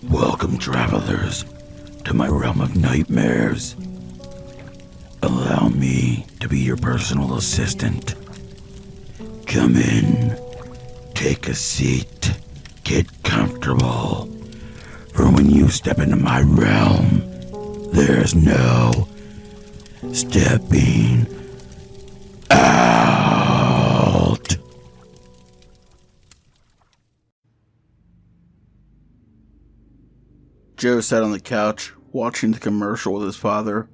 Welcome, travelers, to my realm of nightmares. Allow me to be your personal assistant. Come in, take a seat, get comfortable. For when you step into my realm, there's no stepping out. Joe sat on the couch, watching the commercial with his father.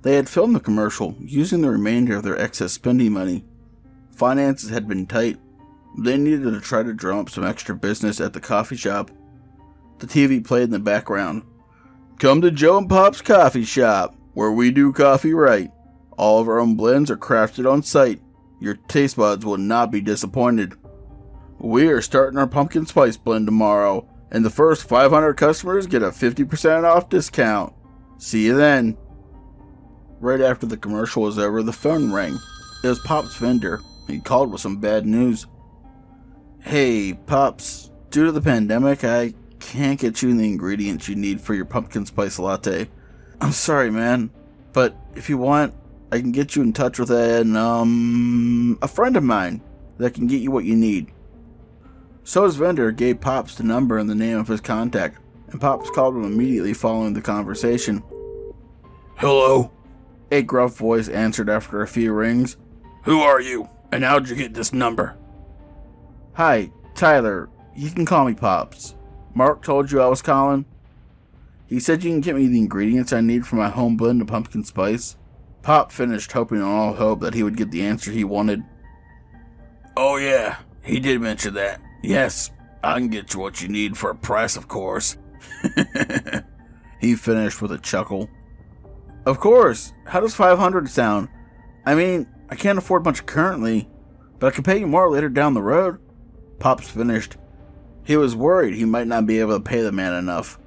They had filmed the commercial using the remainder of their excess spending money. Finances had been tight. They needed to try to drum up some extra business at the coffee shop. The TV played in the background. Come to Joe and Pop's Coffee Shop, where we do coffee right. All of our own blends are crafted on site. Your taste buds will not be disappointed. We are starting our pumpkin spice blend tomorrow, and the first 500 customers get a 50% off discount. See you then. Right after the commercial was over, the phone rang. It was Pop's vendor. He called with some bad news. Hey, Pops. Due to the pandemic, I can't get you the ingredients you need for your pumpkin spice latte. I'm sorry, man. But if you want, I can get you in touch with a friend of mine that can get you what you need. So his vendor gave Pops the number and the name of his contact, and Pops called him immediately following the conversation. Hello? A gruff voice answered after a few rings. Who are you, and how'd you get this number? Hi, Tyler. You can call me Pops. Mark told you I was calling? He said you can get me the ingredients I need for my home blend of pumpkin spice. Pop finished, hoping on all hope that he would get the answer he wanted. Oh yeah, he did mention that. Yes, I can get you what you need for a price, of course. He finished with a chuckle. Of course. How does 500 sound? I mean, I can't afford much currently, but I can pay you more later down the road. Pops finished. He was worried he might not be able to pay the man enough.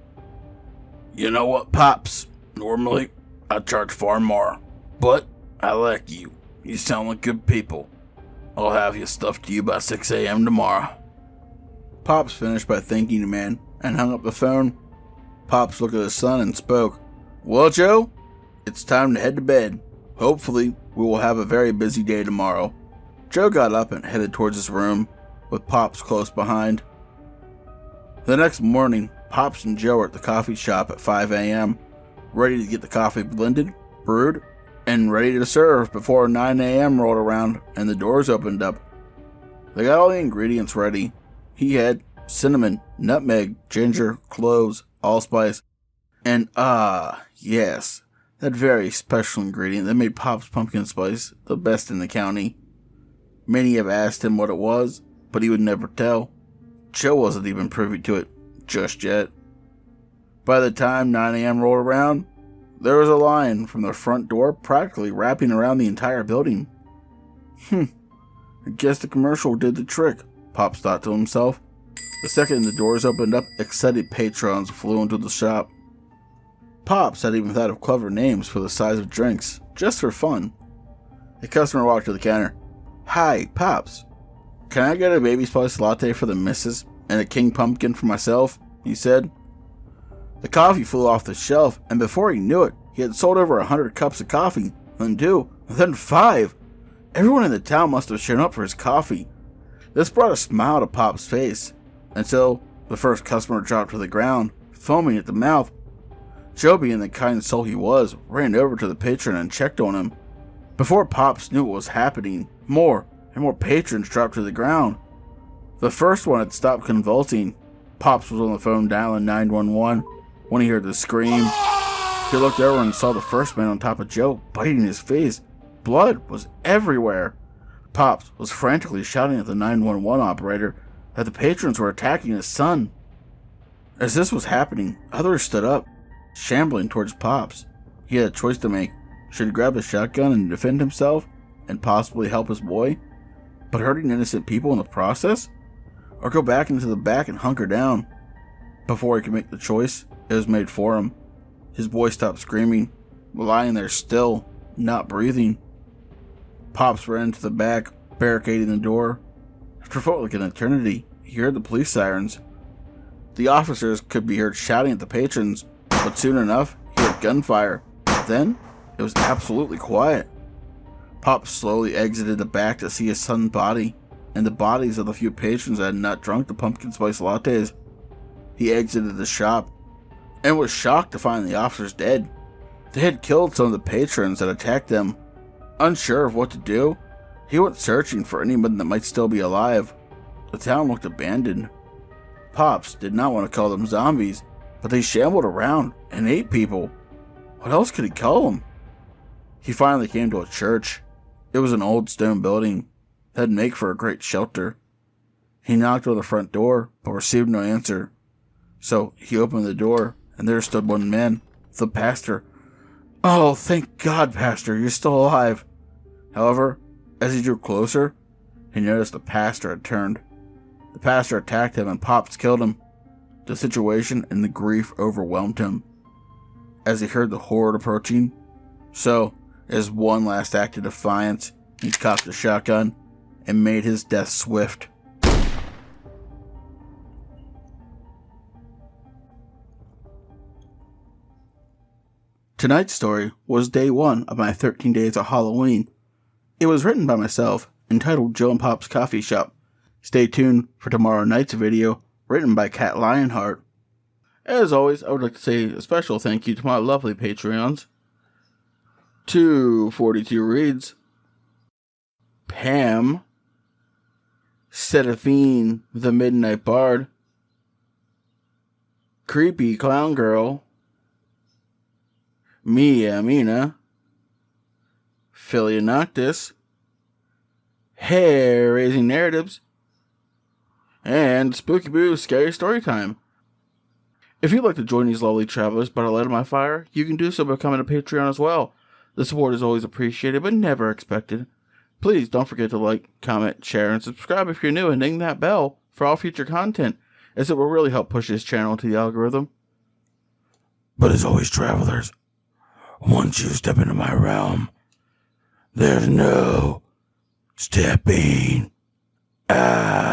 You know what, Pops? Normally, I charge far more, but I like you. You sound like good people. I'll have you stuffed to you by 6 a.m. tomorrow. Pops finished by thanking the man and hung up the phone. Pops looked at his son and spoke. Well, Joe, it's time to head to bed. Hopefully, we will have a very busy day tomorrow. Joe got up and headed towards his room, with Pops close behind. The next morning, Pops and Joe were at the coffee shop at 5 a.m., ready to get the coffee blended, brewed, and ready to serve before 9 a.m. rolled around and the doors opened up. They got all the ingredients ready. He had cinnamon, nutmeg, ginger, cloves, allspice, and yes, that very special ingredient that made Pop's pumpkin spice the best in the county. Many have asked him what it was, but he would never tell. Joe wasn't even privy to it just yet. By the time 9 a.m. rolled around, there was a line from the front door practically wrapping around the entire building. I guess the commercial did the trick, Pops thought to himself. The second the doors opened up, excited patrons flew into the shop. Pops had even thought of clever names for the size of drinks, just for fun. A customer walked to the counter. Hi, Pops. Can I get a baby spice latte for the missus and a king pumpkin for myself? He said. The coffee flew off the shelf, and before he knew it, he had sold over 100 cups of coffee, then 2, then 5. Everyone in the town must have shown up for his coffee. This brought a smile to Pop's face, until the first customer dropped to the ground, foaming at the mouth. Joe, being the kind soul he was, ran over to the patron and checked on him. Before Pops knew what was happening, more and more patrons dropped to the ground. The first one had stopped convulsing. Pops was on the phone dialing 911 when he heard the scream. He looked over and saw the first man on top of Joe, biting his face. Blood was everywhere. Pops was frantically shouting at the 911 operator that the patrons were attacking his son. As this was happening, others stood up, shambling towards Pops. He had a choice to make. Should he grab a shotgun and defend himself and possibly help his boy, but hurting innocent people in the process? Or go back into the back and hunker down? Before he could make the choice, it was made for him. His boy stopped screaming, lying there still, not breathing. Pops ran into the back, barricading the door. After what felt like an eternity, he heard the police sirens. The officers could be heard shouting at the patrons, but soon enough, he heard gunfire. Then, it was absolutely quiet. Pops slowly exited the back to see his son's body, and the bodies of the few patrons that had not drunk the pumpkin spice lattes. He exited the shop, and was shocked to find the officers dead. They had killed some of the patrons that attacked them. Unsure of what to do, he went searching for anyone that might still be alive. The town looked abandoned. Pops did not want to call them zombies, but they shambled around and ate people. What else could he call them? He finally came to a church. It was an old stone building that'd make for a great shelter. He knocked on the front door, but received no answer. So he opened the door, and there stood one man, the pastor. "Oh, thank God, Pastor, you're still alive." However, as he drew closer, he noticed the pastor had turned. The pastor attacked him and Pops killed him. The situation and the grief overwhelmed him as he heard the horde approaching. So, as one last act of defiance, he cocked the shotgun and made his death swift. Tonight's story was day 1 of my 13 days of Halloween. It was written by myself, entitled Joe and Pop's Coffee Shop. Stay tuned for tomorrow night's video, written by Cat Lionheart. As always, I would like to say a special thank you to my lovely Patreons. 242 Reads, Pam, Seraphine the Midnight Bard, Creepy Clown Girl, Mia Mina, Philia Noctis, Hair Raising Narratives, and Spooky Boo Scary Story Time. If you'd like to join these lovely travelers but are light on my fire, you can do so by becoming a Patreon as well. The support is always appreciated but never expected. Please don't forget to like, comment, share, and subscribe if you're new, and ding that bell for all future content, as it will really help push this channel to the algorithm. But as always, travelers, once you step into my realm, there's no stepping out.